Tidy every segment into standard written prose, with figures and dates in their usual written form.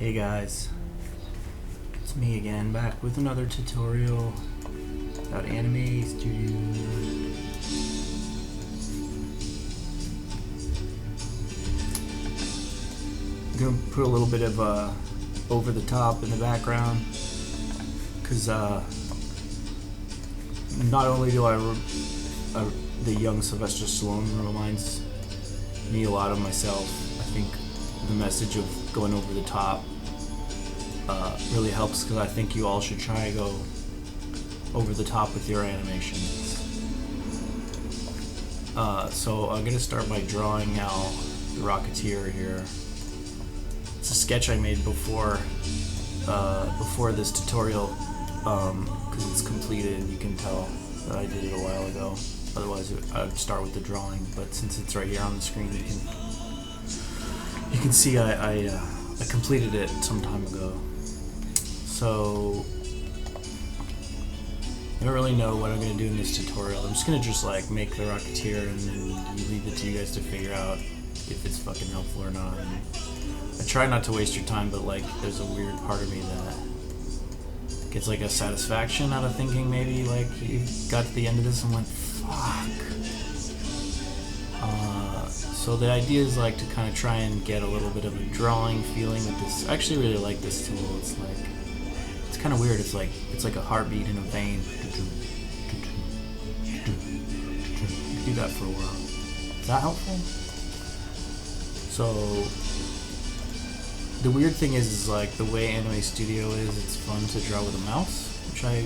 Hey guys, it's me again, back with another tutorial about Anime Studio. I'm gonna put a little bit of over the top in the background, because not only do the young Sylvester Stallone reminds me a lot of myself. I think the message of going over the top really helps, because I think you all should try to go over the top with your animations. So I'm going to start by drawing out the Rocketeer here. It's a sketch I made before this tutorial, because it's completed. You can tell that I did it a while ago. Otherwise, I'd start with the drawing. But since it's right here on the screen, you can see I completed it some time ago. So I don't really know what I'm going to do in this tutorial. I'm just going to like make the Rocketeer, and then you leave it to you guys to figure out if it's fucking helpful or not. And I try not to waste your time, but like there's a weird part of me that gets like a satisfaction out of thinking maybe like you got to the end of this and went, fuck. So the idea is like to kind of try and get a little bit of a drawing feeling with this. I actually really like this tool. It's kind of weird. It's like a heartbeat in a vein. You can do that for a while. Is that helpful? So the weird thing is like the way Anime Studio is, it's fun to draw with a mouse, which I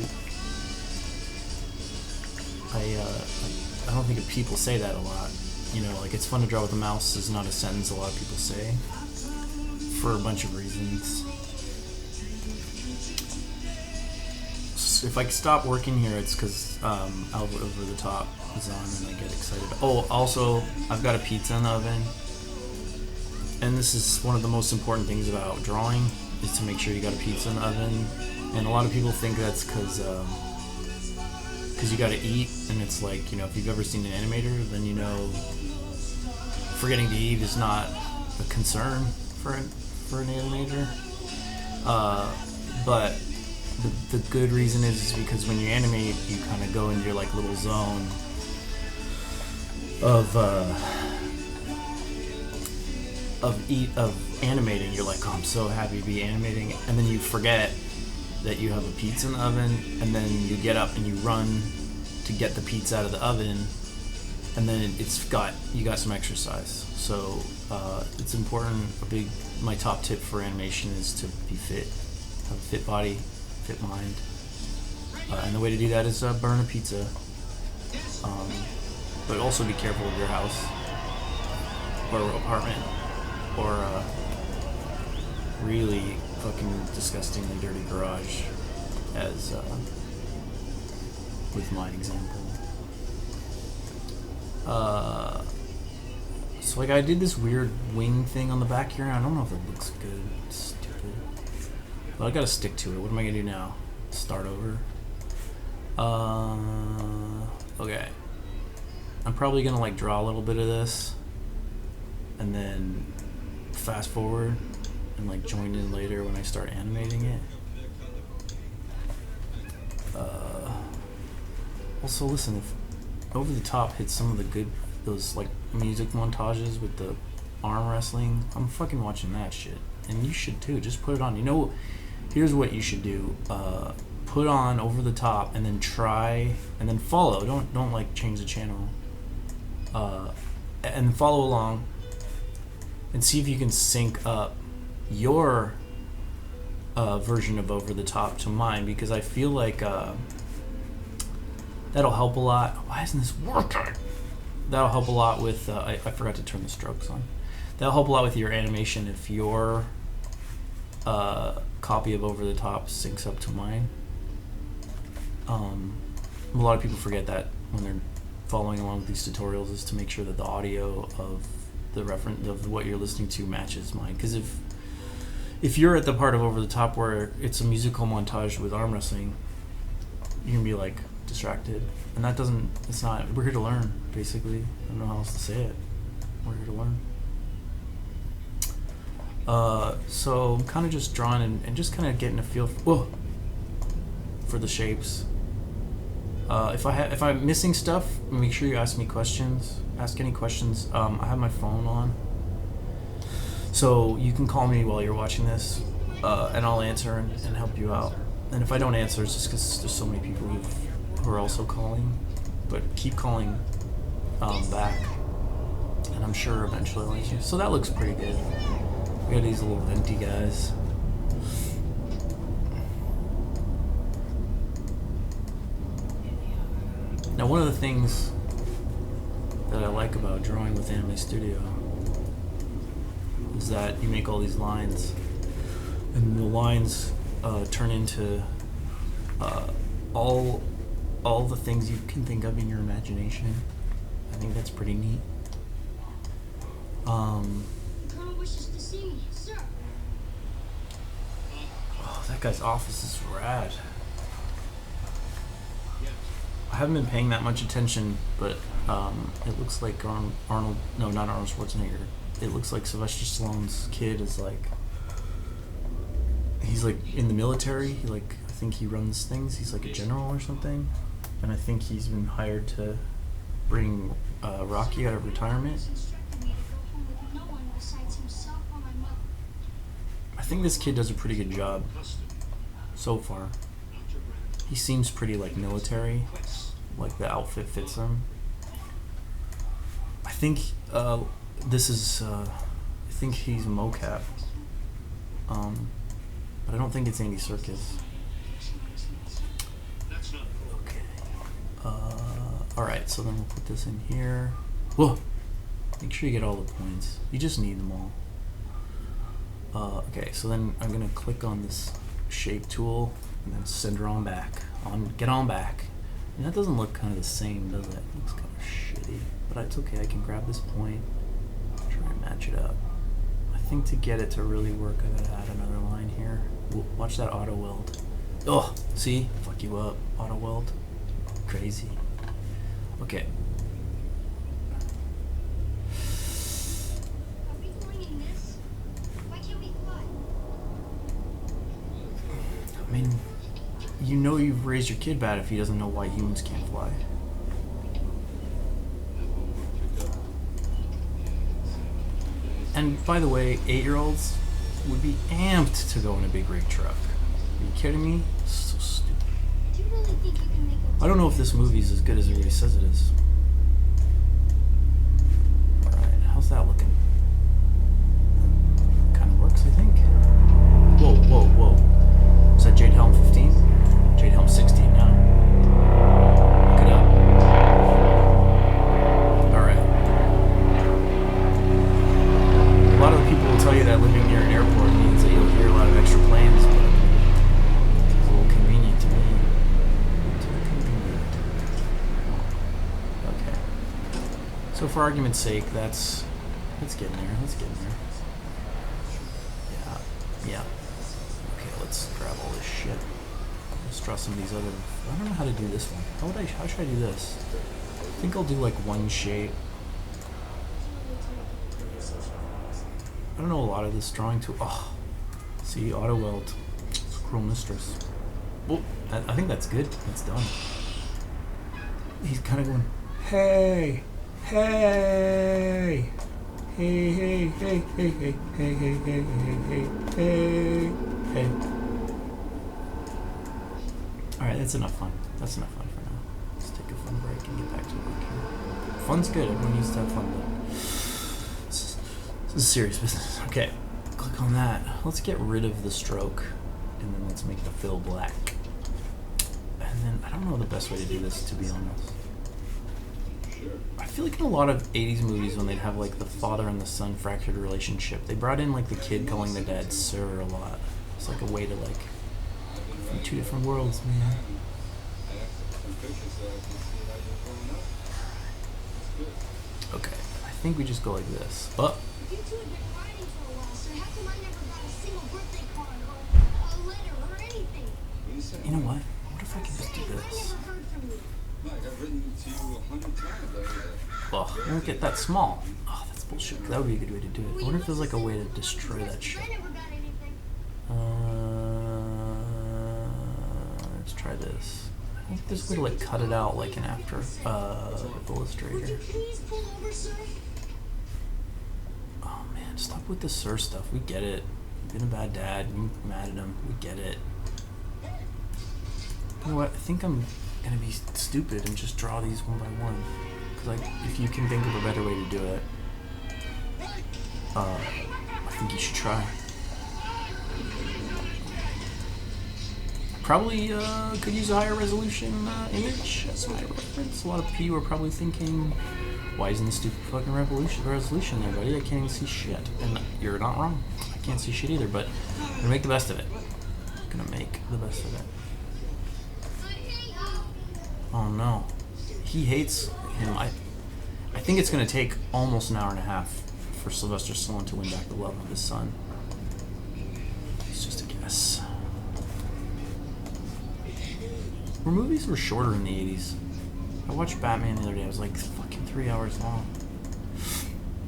don't think people say that a lot. You know, like it's fun to draw with a mouse is not a sentence a lot of people say, for a bunch of reasons. So if I stop working here, it's because Over the Top is on and I get excited. Oh, also, I've got a pizza in the oven. And this is one of the most important things about drawing, is to make sure you got a pizza in the oven. And a lot of people think that's because you got to eat, and it's like, you know, if you've ever seen an animator, then you know forgetting to eat is not a concern for an animator. But the good reason is because when you animate, you kind of go into your like little zone of animating. You're like, oh, I'm so happy to be animating, and then you forget that you have a pizza in the oven, and then you get up and you run to get the pizza out of the oven, and then you got some exercise. So it's important. My top tip for animation is to be fit, have a fit body, fit mind, and the way to do that is burn a pizza. But also be careful of your house or apartment, or really fucking disgustingly dirty garage, as with my example. So like I did this weird wing thing on the back here. I don't know if it looks good. It's stupid, but I gotta stick to it. What am I gonna do now? Start over. Okay. I'm probably gonna like draw a little bit of this, and then fast forward and like join in later when I start animating it. Also, listen, if Over the Top hits some of those like music montages with the arm wrestling, I'm fucking watching that shit, and you should too. Just put it on. You know, here's what you should do: put on Over the Top, and then try, and then follow. Don't like change the channel, and follow along, and see if you can sync up your version of Over the Top to mine, because I feel like that'll help a lot. Why isn't this working? That'll help a lot with I forgot to turn the strokes on. That'll help a lot with your animation if your copy of Over the Top syncs up to mine. A lot of people forget that when they're following along with these tutorials, is to make sure that the audio of the reference of what you're listening to matches mine. Because if you're at the part of Over the Top where it's a musical montage with arm wrestling, you can be like distracted, and it's not. We're here to learn, basically. I don't know how else to say it. We're here to learn. So I'm kind of just drawing and just kind of getting a feel for the shapes. If I'm missing stuff, make sure you ask me questions. Ask any questions. I have my phone on, so you can call me while you're watching this, and I'll answer and help you out. And if I don't answer, it's just because there's so many people who are also calling. But keep calling back, and I'm sure eventually I'll answer. So that looks pretty good. We got these little venti guys. Now, one of the things that I like about drawing with Anime Studio is that you make all these lines, and the lines turn into all the things you can think of in your imagination. I think that's pretty neat. Colonel wishes to see me, sir. Oh, that guy's office is rad. I haven't been paying that much attention, but it looks like Arnold, no, not Arnold Schwarzenegger. It looks like Sylvester Stallone's kid is like, he's like in the military. He I think he runs things. He's like a general or something. And I think he's been hired to bring Rocky out of retirement. I think this kid does a pretty good job so far. He seems pretty like military, like the outfit fits him. I think this is, I think he's mocap, but I don't think it's Andy Serkis. Okay. All right, so then we'll put this in here. Whoa! Make sure you get all the points. You just need them all. Okay, so then I'm gonna click on this shape tool and then send her on back. Get on back. And that doesn't look kind of the same, does it? It looks kind of shitty, but it's okay. I can grab this point, try and match it up. I think to get it to really work, I gotta add another line here. Ooh, watch that auto weld. Oh, see? Fuck you up. Auto weld. Crazy. Okay. Are we going in this? Why can't we fly? I mean, you know you've raised your kid bad if he doesn't know why humans can't fly. And by the way, 8-year-olds would be amped to go in a big rig truck. Are you kidding me? So stupid. Do you really think you can make a... I don't know if this movie's as good as everybody says it is. Alright, how's that looking? Kind of works, I think. Whoa, whoa, whoa. Is that Jade Helm 15? Jade Helm 16 now. Look it up. Alright. A lot of the people will tell you that living near an airport means that you'll hear a lot of extra planes, but it's a little convenient to me. Too convenient. Okay. So for argument's sake, let's get in there. Let's get in there. Yeah. Yeah. Okay, let's grab all this shit. Let's draw some of these other... I don't know how to do this one. How should I do this? I think I'll do like one shape. I don't know a lot of this drawing tool. Oh, see, auto weld. It's Cruel Mistress. Well, I think that's good. It's done. He's kind of going, hey, hey, hey, hey, hey, hey, hey, hey, hey, hey, hey, hey, hey. All right, that's enough fun. That's enough fun for now. Let's take a fun break and get back to work here. Fun's good. Everyone needs to have fun, though. This is serious business. Okay, click on that. Let's get rid of the stroke, and then let's make the fill black. And then, I don't know the best way to do this, to be honest. I feel like in a lot of 80s movies when they'd have like the father and the son fractured relationship, they brought in like the kid calling the dad sir a lot. It's like a way to like, from two different worlds, man. Okay, I think we just go like this. Oh. You two have been riding for a while, so how come I never got a single birthday card or a letter or anything? You know what? What if I can just do I this? never heard from you. I've written to you 100 times. Oh, don't get that small. Oh, that's bullshit. That would be a good way to do it. I wonder if there's like a way to destroy that shit. I never got anything. Let's try this. I think there's a way to like cut it out like an after Illustrator. Would you please pull over, sir? Oh man, stop with the sir stuff. We get it. You've been a bad dad. You're mad at him. We get it. You know what? I think I'm gonna be stupid and just draw these one by one. Cause like, if you can think of a better way to do it, I think you should try. Probably could use a higher resolution image as my reference. A lot of people are probably thinking, why isn't the stupid fucking resolution there, buddy? I can't even see shit. And you're not wrong. I can't see shit either, but I'm gonna make the best of it. I'm gonna make the best of it. Oh no. He hates him. I think it's gonna take almost an hour and a half for Sylvester Stallone to win back the love of his son. It's just a guess. Where movies were shorter in the 80s. I watched Batman the other day. It was like fucking 3 hours long.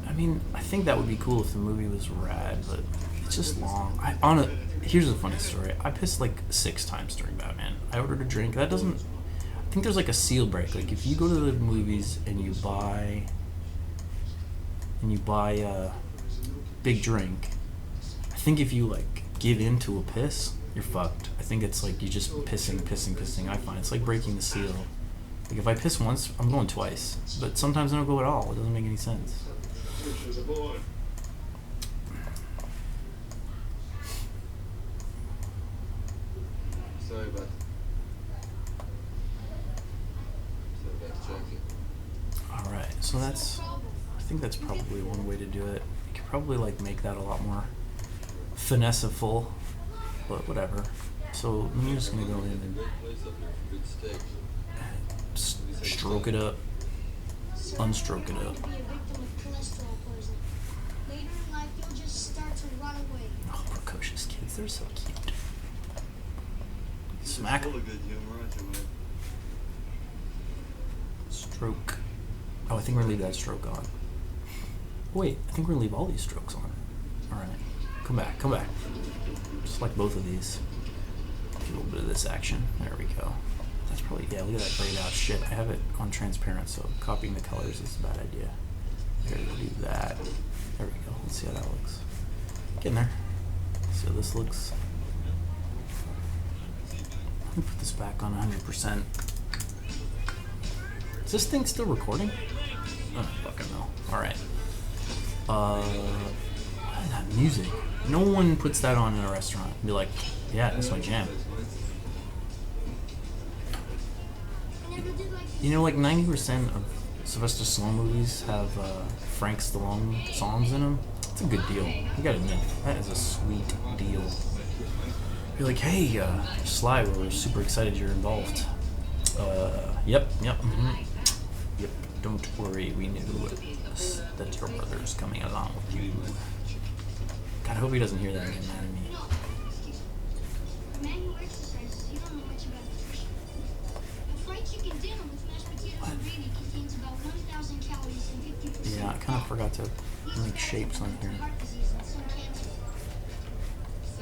I mean, I think that would be cool if the movie was rad, but it's just long. Here's a funny story. I pissed like 6 times during Batman. I ordered a drink. That doesn't... I think there's like a seal break. Like if you go to the movies and you buy a big drink, I think if you like give in to a piss, you're fucked. I think it's like you just pissing. I find it's like breaking the seal. Like if I piss once, I'm going twice. But sometimes I don't go at all. It doesn't make any sense. Sorry about Alright, so that's... I think that's probably one way to do it. You could probably like make that a lot more finesseful, but whatever. So I'm just gonna go in and stroke it up, unstroke it up. Oh, precocious kids, they're so cute. Smack. Stroke. Oh, I think we're gonna leave that stroke on. Wait, I think we're gonna leave all these strokes on. Alright. Come back. Just like both of these. A little bit of this action. There we go. That's probably, yeah, look at that grayed out shit. I have it on transparent, so copying the colors is a bad idea. There, we'll do that. There we go. Let's see how that looks. Get in there. See how this looks. Let me put this back on 100%. Is this thing still recording? I don't fucking know. Alright. What is that music? No one puts that on in a restaurant and be like, yeah, that's my jam. You know, like 90% of Sylvester Stallone movies have Frank Stallone songs in them. It's a good deal. You gotta admit, that is a sweet deal. You're like, hey, Sly, we're super excited you're involved. Yep, don't worry, we knew that your brother's coming along with you. God, I hope he doesn't hear that and get mad at me. A man who exercises, you don't know much about nutrition. A fried chicken dinner with mashed potatoes and gravy contains about 1,000 calories and 50%. Yeah, I kind of forgot to make shapes on here. Heart disease and some cancer.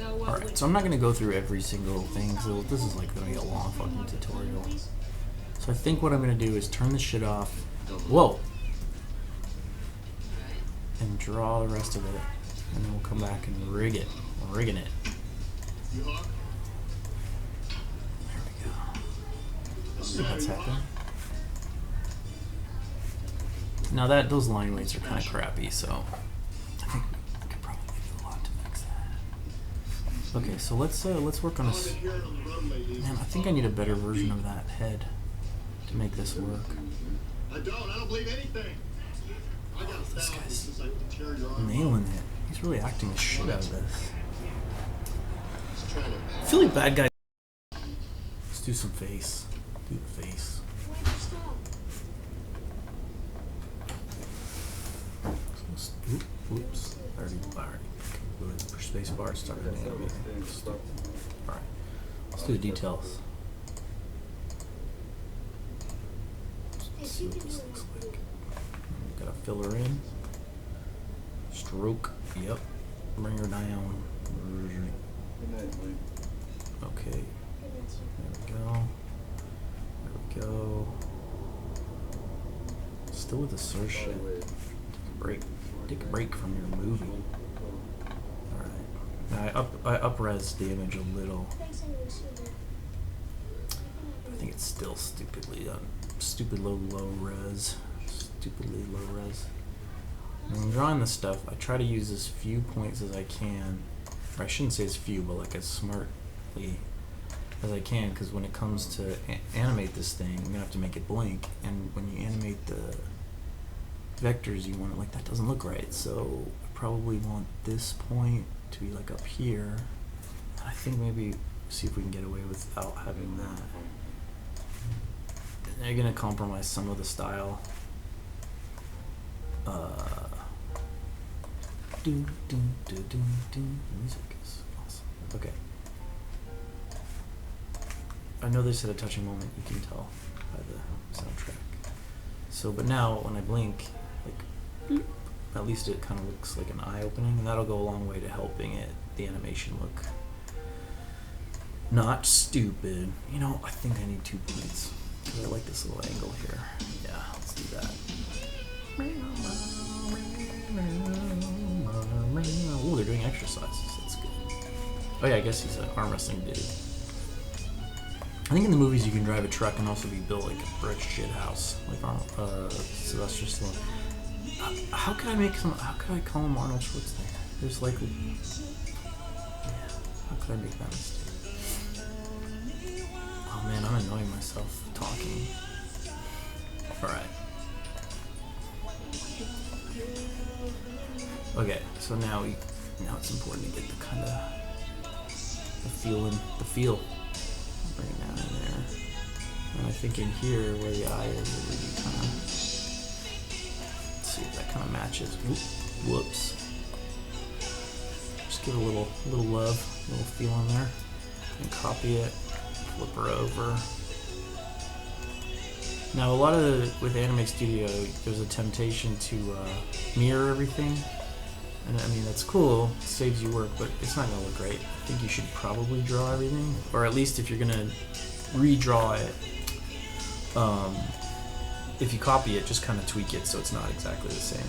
Alright, so I'm not going to go through every single thing, so this is like going to be a long fucking tutorial. So I think what I'm going to do is turn this shit off. Whoa! And draw the rest of it. And then we'll come back and rig it. We're rigging it. There we go. Let's see if that's happening. Now those line weights are kind of crappy, so I think I could probably do a lot to fix that. Okay, so let's work on this. Man, I think I need a better version of that head to make this work. I don't believe anything. Oh, this guy's nailing it. He's really acting the shit out of this. I feel like bad guy. Let's do some face. Do the face. Oops. Already. Push space bar. Started animating. Alright. Let's do the details. Let's see what this looks like. Gotta fill her in. Stroke. Yep. Bring her down. Good night, Mike. Okay. There we go. There we go. Still with the search shit. By the way, Take a break from your movie. Alright. Now I up-res the image a little. I think it's still stupidly low res. Stupidly low res. When I'm drawing this stuff, I try to use as few points as I can. Or I shouldn't say as few, but like as smartly as I can, because when it comes to animate this thing, I'm gonna have to make it blink, and when you animate the vectors, you want it like that doesn't look right. So I probably want this point to be like up here. I think maybe see if we can get away without having that. They're gonna compromise some of the style. The music is awesome. Okay. I know this at a touching moment, you can tell by the soundtrack. So, but now when I blink, like, bloop, at least it kind of looks like an eye opening, and that'll go a long way to helping it, the animation look not stupid. You know, I think I need 2 points. I like this little angle here. Yeah, let's do that. Oh, they're doing exercises. That's good. Oh yeah, I guess he's an arm wrestling dude. I think in the movies you can drive a truck and also be built like a rich shit house, like Sylvester Stallone. How could I call him Arnold Schwarzenegger? There's like, yeah. How could I make that mistake? Oh man, I'm annoying myself talking. All right. Okay, so now it's important to get the kind of the feel. Bring it down in there, and I think in here where the eye is, it really kind of. Let's see if that kind of matches. Whoops. Just give it a little love, a little feel in there, and copy it. Flip her over. Now a lot of with Anime Studio, there's a temptation to mirror everything. And I mean, that's cool, it saves you work, but it's not going to look great. I think you should probably draw everything, or at least if you're going to redraw it, if you copy it, just kind of tweak it so it's not exactly the same.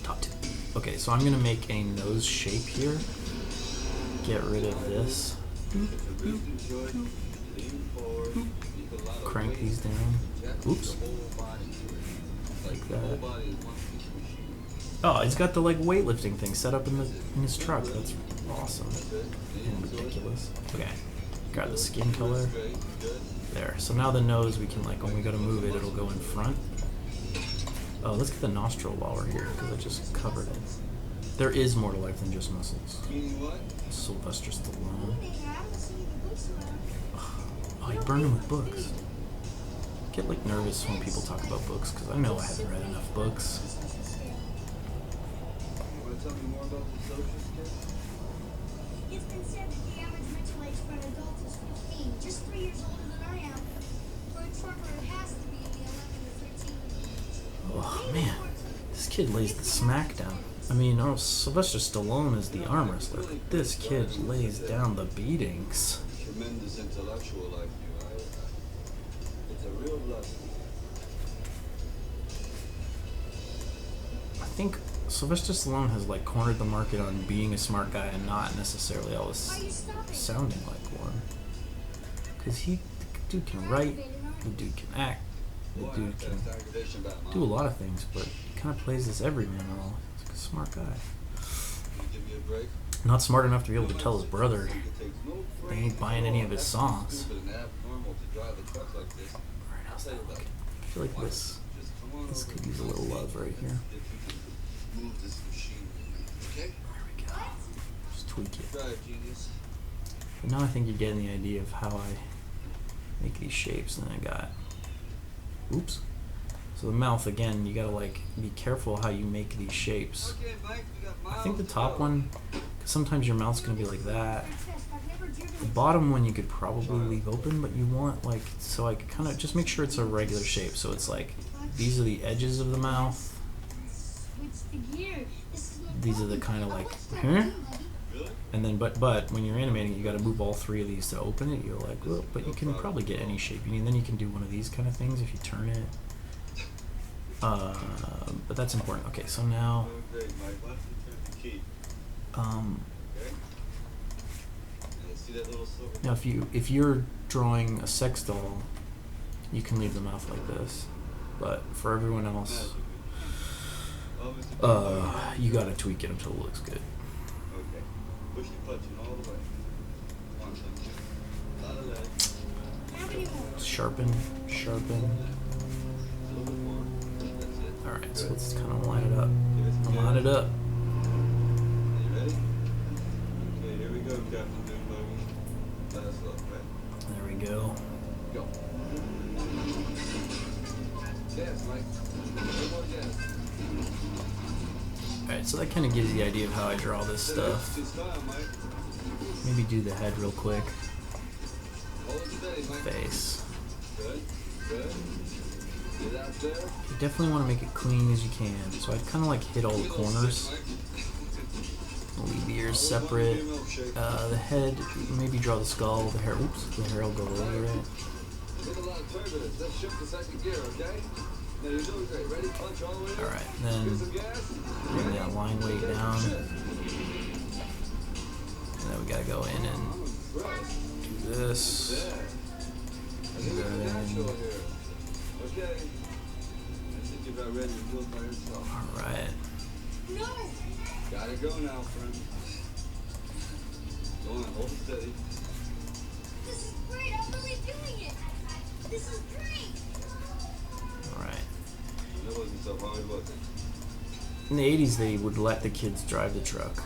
Top tip. Okay, so I'm going to make a nose shape here. Get rid of this. Crank these down. Oops. Like that. Oh, he's got the like weightlifting thing set up in his truck. That's awesome and ridiculous. Okay, got the skin color there. So now the nose, we can like when we go to move it, it'll go in front. Oh, let's get the nostril while we're here because I just covered it. There is more to life than just muscles. Sylvester Stallone. Oh, he burned him with books. I get like nervous when people talk about books because I know I haven't read enough books. Tell me more about the social skills? It's been said that the average mental age for an adult is 15, just 3 years older than I am. For a trucker, it has to be in the 11 to 13. Oh man, this kid lays the smack down. I mean, oh, Sylvester Stallone is the arm wrestler, but this kid lays down the beatings. Tremendous intellectual like you. It's a real blessing. I think Sylvester Stallone has like cornered the market on being a smart guy and not necessarily always sounding like one. Cause the dude can write, the dude can act, the dude can do a lot of things, but he kind of plays this everyman role. He's a smart guy. Not smart enough to be able to tell his brother they ain't buying any of his songs. Alright, how's that look? I feel like this could use a little love right here. Move this machine. Okay? There we go. Just tweak it. But now I think you're getting the idea of how I make these shapes. And then I got, oops. So the mouth, again, you gotta like be careful how you make these shapes. I think the top one, because sometimes your mouth's gonna be like that. The bottom one you could probably leave open, but you want like, so I could kind of just make sure it's a regular shape. So it's like, these are the edges of the mouth. Switch the gear. This these are the kind of like, huh? And then, but when you're animating, you got to move all three of these to open it. You're like, well, but you can probably get any shape you need. And then you can do one of these kind of things if you turn it. But that's important. Okay, so now, now if you're drawing a sex doll, you can leave the mouth like this. But for everyone else, you got to tweak it until it looks good. Push the clutch in all the way. One, two. A lot of that. Sharpen. A little bit more. That's it. Alright, so let's kind of line it up. Give it Line it up. Are you ready? Okay, here we go, Captain Doombogie. Last look, right? There we go. Go. Gas, Mike. A little more gas. Alright, so that kind of gives you the idea of how I draw this stuff. Maybe do the head real quick. Face. Good. Good. Get out there. You definitely want to make it clean as you can. So I'd kind of like hit all the corners. Leave the ears separate. The head, maybe draw the skull. The hair, oops, the hair will go over it. Get a lot of turbulence. Let's shift to second gear, okay? Now you're doing great. Ready? Punch all the way. Alright, then bring that line weight down. And then we gotta go in and do this. Okay. I think you're about ready to do it by yourself. Alright. No! Gotta go now, friend. Go on, hold it steady. This is great! I'm really doing it! This is great! Alright. That wasn't so hard, was it? In the 80s, they would let the kids drive the truck.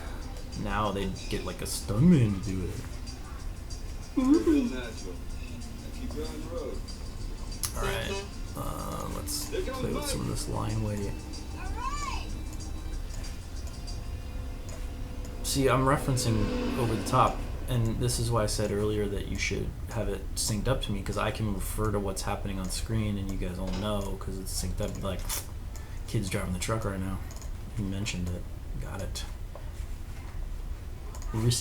Now they'd get like a stuntman to do it. Real natural. And keep you on the road. Alright. Let's play with some of this line weight. Alright! See, I'm referencing over the top, and this is why I said earlier that you should have it synced up to me, because I can refer to what's happening on screen and you guys all know because it's synced up. Like, kids driving the truck right now. He mentioned it. Got it.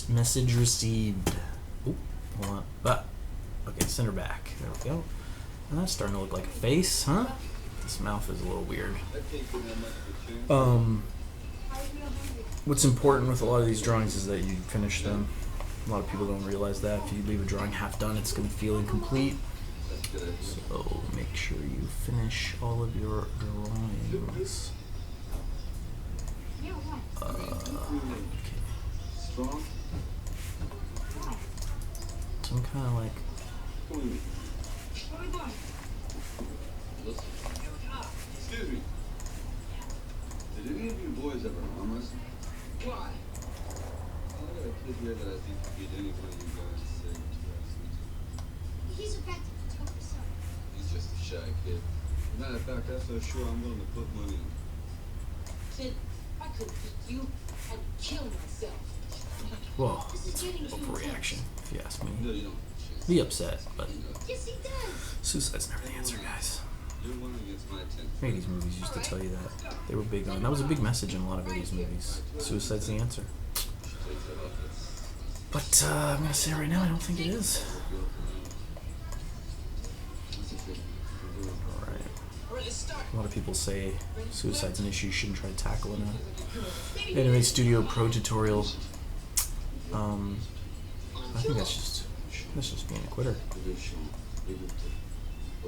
Message received. Oh, hold on. Okay, center back. There we go. And that's starting to look like a face, huh? This mouth is a little weird. What's important with a lot of these drawings is that you finish them. A lot of people don't realize that. If you leave a drawing half done, it's going to feel incomplete. So make sure you finish all of your drawings. Okay. Strong? So I'm kind of like... Listen. Excuse me. Did any of you boys ever arm wrestle? Why? I got a kid here that I think could beat any one of you guys say wrestling. He's a practical joker, son. He's just a shy kid. Matter of fact, I'm so sure I'm willing to put money on. Kid, I could beat you. I'd kill myself. Whoa, that's an overreaction, if you ask me. No, you don't. Be upset, but Yes, he does. suicide's never the answer, guys. You're one against my 10. 80s movies used to tell you that. They were big on. That was a big message in a lot of 80s movies. Suicide's the answer. But I'm gonna say right now, I don't think it is. Alright. A lot of people say suicide's an issue you shouldn't try to tackle in a anime studio pro tutorial. I think that's just being a quitter.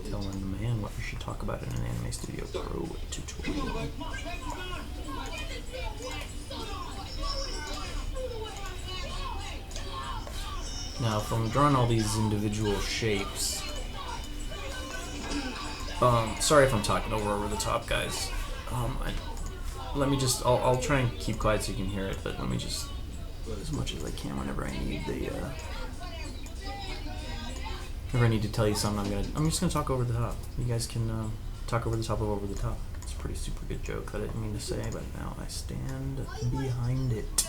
Telling the man what you should talk about in an anime studio pro tutorial. Now, if I'm drawing all these individual shapes, sorry if I'm talking over the top, guys. Let me just, I'll try and keep quiet so you can hear it, but let me just, as much as I can whenever I need the, whenever I need to tell you something, I'm just gonna talk over the top. You guys can, talk over the top of over the top. It's a pretty super good joke that I didn't mean to say, but now I stand behind it.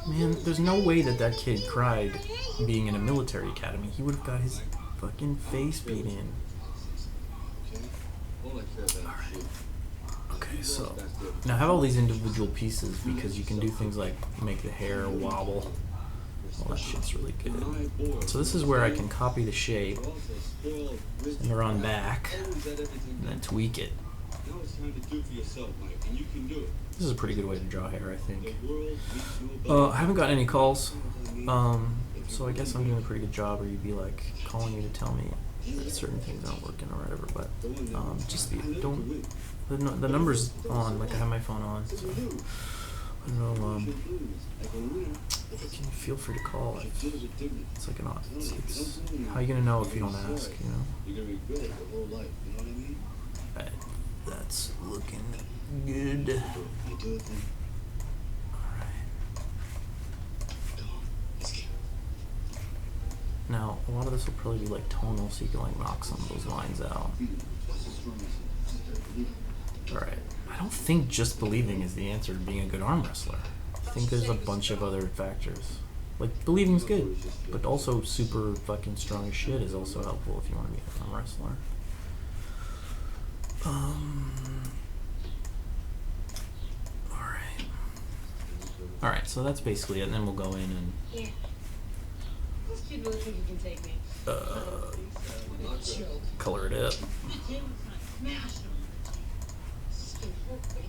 Man, there's no way that kid cried being in a military academy. He would have got his fucking face beat in. Alright. Okay. Okay, so now I have all these individual pieces because you can do things like make the hair wobble. Well, that shit's really good. So this is where I can copy the shape, send it on back, and then tweak it. Now it's time to do for yourself, Mike, and you can do it. This is a pretty good way to draw hair, I think. The world needs you above. I haven't got any calls, so I guess I'm doing a pretty good job, or you'd be like calling you to tell me that certain things aren't working or whatever. But just the numbers on, like I have my phone on, so I don't know. You can feel free to call. It's like it's how are you gonna know if you don't ask? You know. You're gonna regret it your whole life. You know what I mean? Right, that's looking good. You do it then. Alright. Come on, let's go. Now, a lot of this will probably be like tonal, so you can like knock some of those lines out. What's as strong as Alright. I don't think just believing is the answer to being a good arm wrestler. I think there's a bunch of other factors. Like, believing's good, but also super fucking strong as shit is also helpful if you want to be an arm wrestler. Alright, so that's basically it, and then we'll go in and Yeah. This kid really think he can take me. Joke. color it up. Jim was trying to smash him. This can hurt me.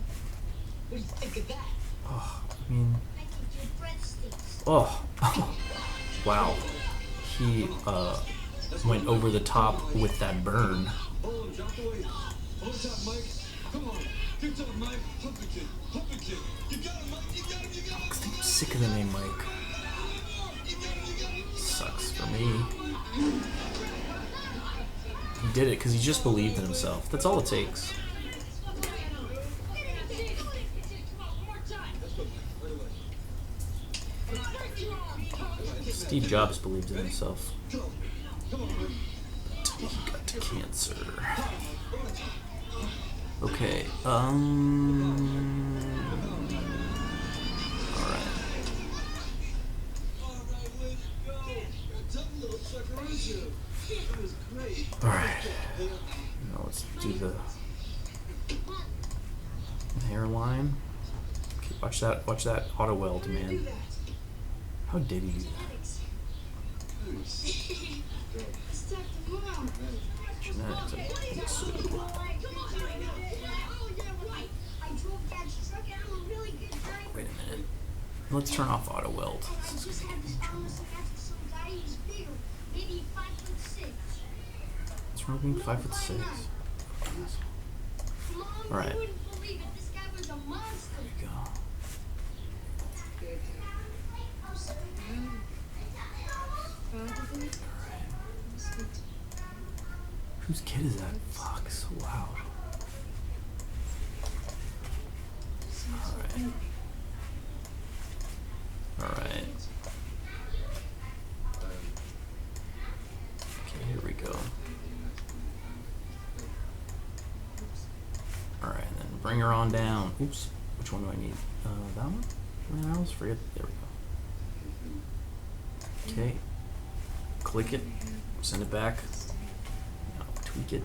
What do you think of that? Oh, I mean, I think your breadsticks. oh, wow. He, went over the top with that burn. Hold him, drop the weight. Hold top, Mike. Come on. Good job, Mike. Hump the kid. Hump the kid. You got him, Mike. You got him. You got him. I'm sick of the name Mike. Sucks for me. He did it because he just believed in himself. That's all it takes. Steve Jobs believed in himself. Until he got to cancer. Okay, alright. Alright. Now let's do the hairline. Okay, watch that auto weld, man. How did he do that? Genetics, I think so. Wait a minute. Let's turn off auto weld. This is gonna get me in trouble. What's wrong with being 5'6"? Alright. There we go. Whose kid is that? Fuck, so loud. Alright. Alright. Okay, here we go. Alright, then bring her on down. Oops. Which one do I need? That one? I always forget. There we go. Okay. Click it. Send it back. Now tweak it.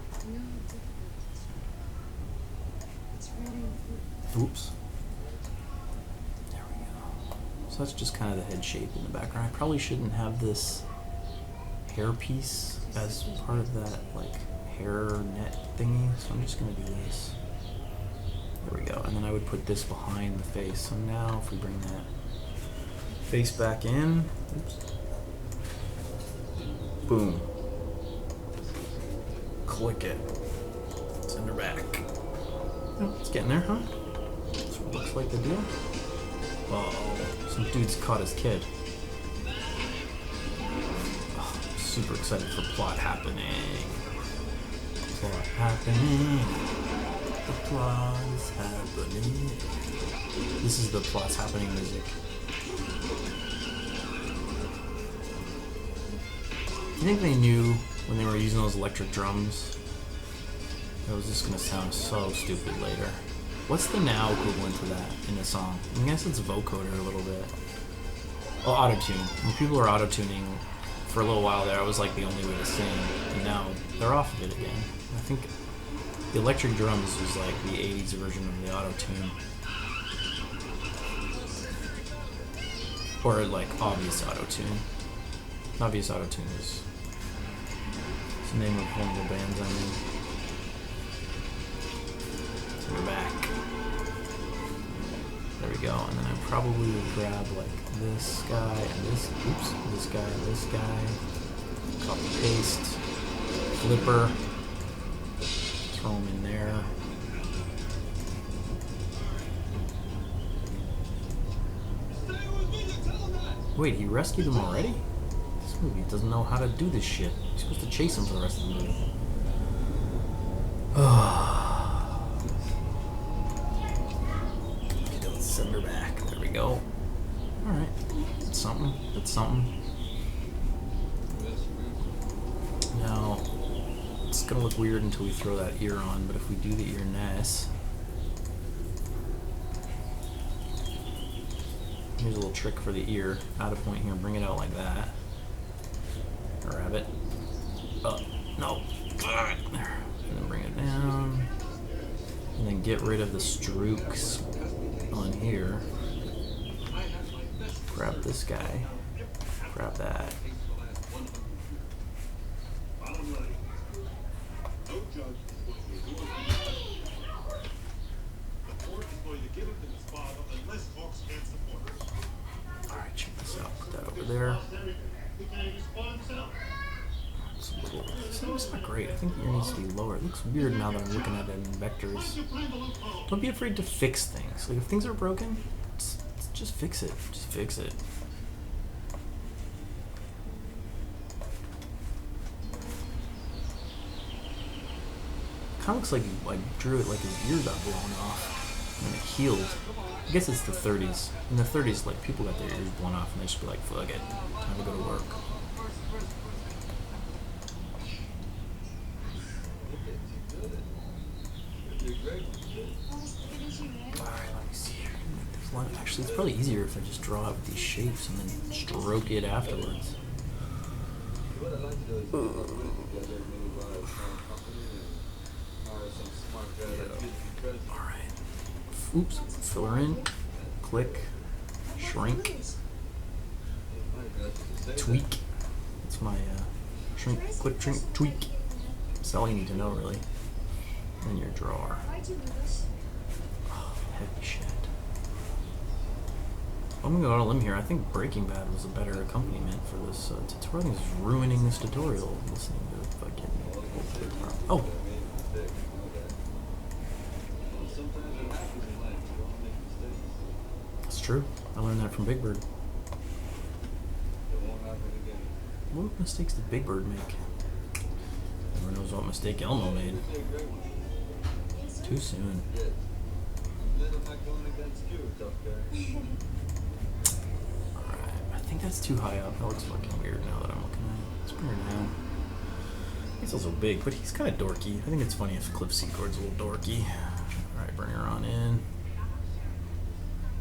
Oops. There we go. So that's just kind of the head shape in the background. I probably shouldn't have this hair piece as part of that like hair net thingy. So I'm just gonna do this. There we go. And then I would put this behind the face. So now if we bring that face back in, oops. Boom. Click it. Send her back. Oh, it's getting there, huh? That's what it looks like the deal. Oh, some dude's caught his kid. Oh, I'm super excited for plot happening. Plot happening. The plot is happening. This is the plot's happening music. You think they knew when they were using those electric drums? It was just gonna sound so stupid later. What's the now equivalent to that in the song? I guess it's vocoder a little bit. Oh, auto-tune. When people were auto-tuning for a little while there, it was like the only way to sing. And now they're off of it again. I think The electric drums was like the 80s version of the auto-tune. Or like obvious auto-tune. Obvious auto-tune is the name of one of the bands I'm in. So we're back. There we go. And then I probably would grab like this guy and this guy and this guy. Copy paste. Flipper. Throw them in there. Wait, he rescued him already? This movie doesn't know how to do this shit. He's supposed to chase him for the rest of the movie. Okay, let's send her back. There we go. Alright. That's something. That's something. Now, it's gonna look weird until we throw that ear on, but if we do the ear-ness, here's a little trick for the ear. Add a point here, bring it out like that. Grab it. No. There. And then bring it down. And then get rid of the strokes on here. Grab this guy. Grab that. Alright, check this out. Put that over there. It's not great. I think the ear needs to be lower. It looks weird now that I'm looking at it in vectors. Don't be afraid to fix things. Like if things are broken, just fix it. Just fix it. Kind of looks like I drew it like his ear got blown off and it healed. I guess it's the 30s. In the 30s, like people got their ears blown off and they just be like, fuck it, time to go to work. Alright, let me see here. Make this line. Actually, it's probably easier if I just draw out these shapes and then stroke it afterwards. Alright. Oops. Fill her in. Click. Shrink. Tweak. That's my shrink, click, shrink, tweak. That's all you need to know, really. And your drawer. Oh, heavy shit. I'm gonna go on a limb here. I think Breaking Bad was a better accompaniment for this tutorial. I think it's ruining this tutorial. Listening to fucking. Oh! That's true. I learned that from Big Bird. What mistakes did Big Bird make? Never knows what mistake Elmo made. Too soon. Alright, I think that's too high up. That looks fucking weird now that I'm looking at it. Let's bring her down. He's also big, but he's kind of dorky. I think it's funny if Cliff Secord's a little dorky. Alright, bring her on in.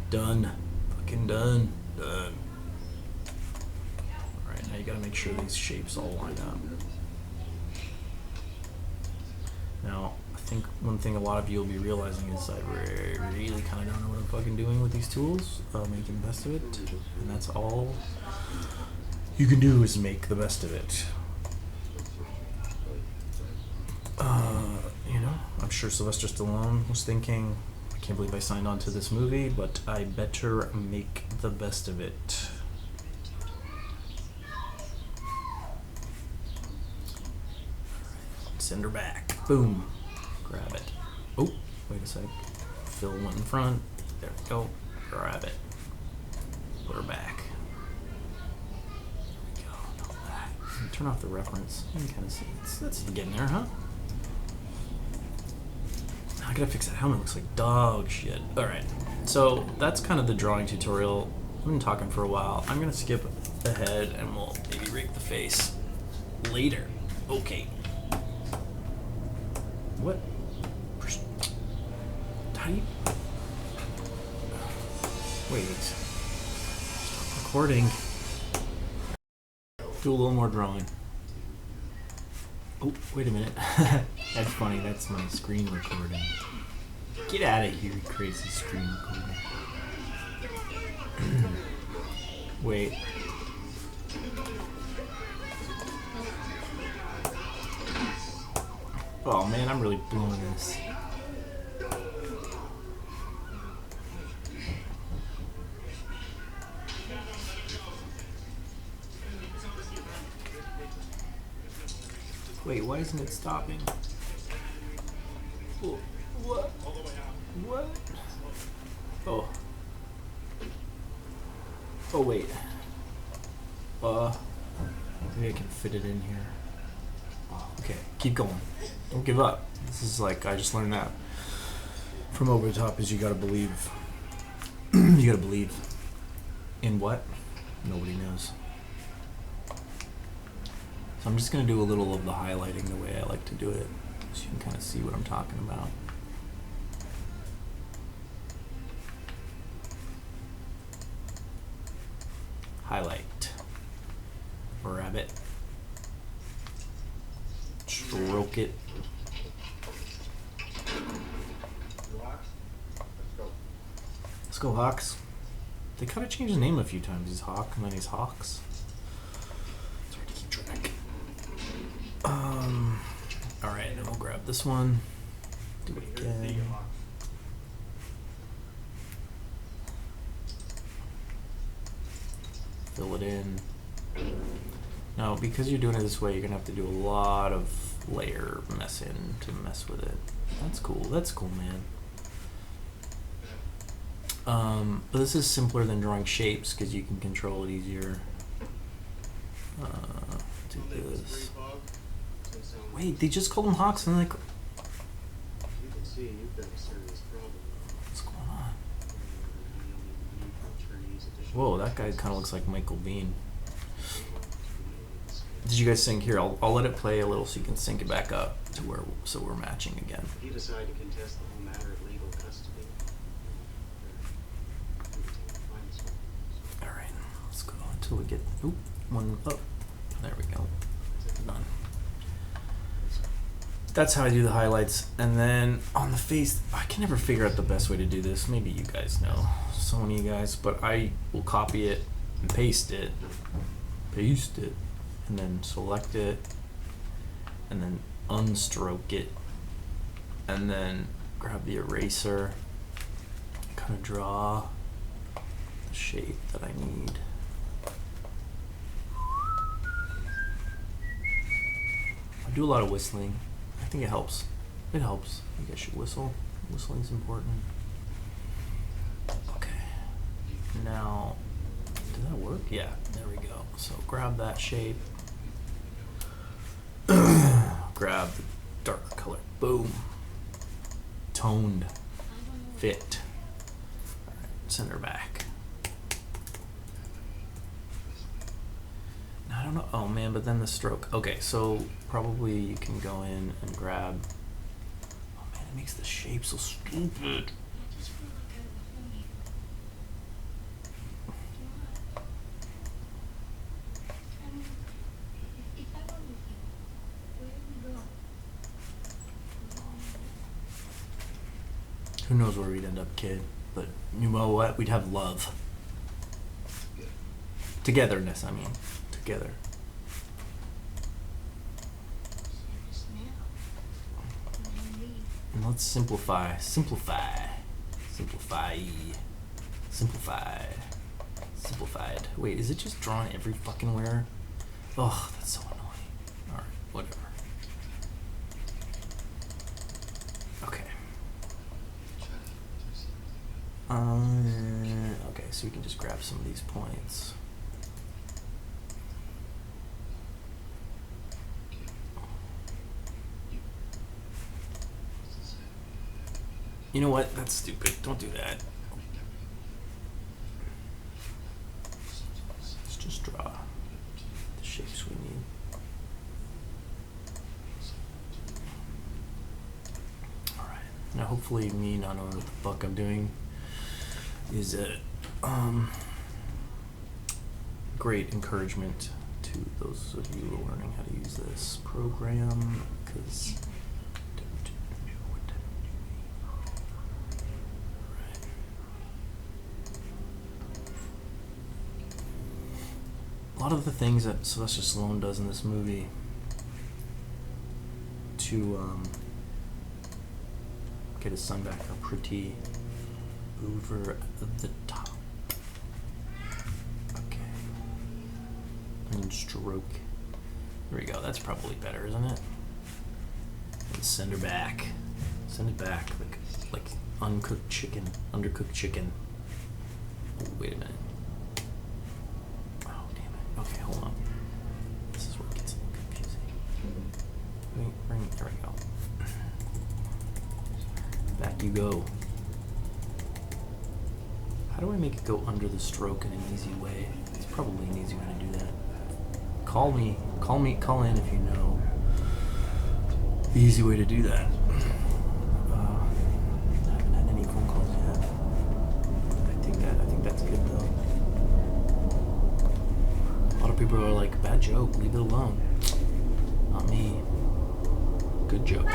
Done. Fucking done. Done. Alright, now you gotta make sure these shapes all line up. Now, I think one thing a lot of you will be realizing is I really kind of don't know what I'm fucking doing with these tools, making the best of it, and that's all you can do is make the best of it. You know, I'm sure Sylvester Stallone was thinking, I can't believe I signed on to this movie, but I better make the best of it. Send her back. Boom. Grab it. Oh, wait a sec. Fill one in front. There we go. Grab it. Put her back. There we go. Know that. Turn off the reference. You can kind of see. That's getting there, huh? I gotta fix that helmet. It looks like dog shit. Alright. So, that's kind of the drawing tutorial. I've been talking for a while. I'm gonna skip ahead and we'll maybe rake the face later. Okay. What? How do you... Wait. Stop recording. Do a little more drawing. Oh, wait a minute. That's funny. That's my screen recording. Get out of here, you crazy screen recording. Wait. Oh man, I'm really blowing this. Wait, why isn't it stopping? What? What? Oh. Oh wait. Maybe I can fit it in here. Oh, okay, keep going. Don't give up. This is like, I just learned that from Over the Top is you gotta believe. You gotta believe. In what? Nobody knows. So I'm just gonna do a little of the highlighting the way I like to do it, so you can kind of see what I'm talking about. Highlight. Rabbit. Stroke it. Let's go, Hawks. They kind of changed his name a few times. He's Hawk, and then he's Hawks. It's hard to keep track. Alright, then we'll grab this one. Do it again. Fill it in. Now, because you're doing it this way, you're gonna have to do a lot of layer messing to mess with it. That's cool. That's cool, man. But this is simpler than drawing shapes because you can control it easier. Do this. Wait, they just called them Hawks and like. You can see you've got a serious problem. What's going on? Whoa, that guy kind of looks like Michael Bean. Did you guys sync here? I'll let it play a little so you can sync it back up to where so we're matching again. If you decide to contest the whole matter of legal custody, all right, let's go until we get one up. There we go. Done. That's how I do the highlights, and then on the face, I can never figure out the best way to do this. Maybe you guys know, some of you guys, but I will copy it and paste it, and then select it, and then unstroke it, and then grab the eraser, kind of draw the shape that I need. I do a lot of whistling. I think it helps. It helps. You guys should whistle. Whistling's important. Okay. Now, did that work? Yeah, there we go. So grab that shape. Grab the darker color. Boom. Toned. Fit. Alright, center back. I don't know. Oh man, but then the stroke. Okay, so probably you can go in and grab. Oh man, it makes the shape so stupid. Who knows where we'd end up, kid? But you know what? We'd have love. Togetherness, I mean. Together. And let's simplify. Simplified. Wait, is it just drawn every fucking where? Oh, that's so annoying. Alright, whatever. Okay. Okay, so we can just grab some of these points. You know what? That's stupid. Don't do that. Let's just draw the shapes we need. Alright. Now hopefully me not knowing what the fuck I'm doing is a great encouragement to those of you who are learning how to use this program, because a lot of the things that Sylvester Stallone does in this movie to get his son back are pretty over the top. Okay. And stroke. There we go. That's probably better, isn't it? And send her back. Send it back like uncooked chicken, undercooked chicken. Oh, wait a minute. Oh, damn it. Okay, hold on. This is where it gets a little confusing. There we go. Back you go. How do I make it go under the stroke in an easy way? It's probably an easy way to do that. Call in if you know the easy way to do that. I haven't had any phone calls yet. I think that's good though. A lot of people are like, bad joke, leave it alone. Not me. Good joke.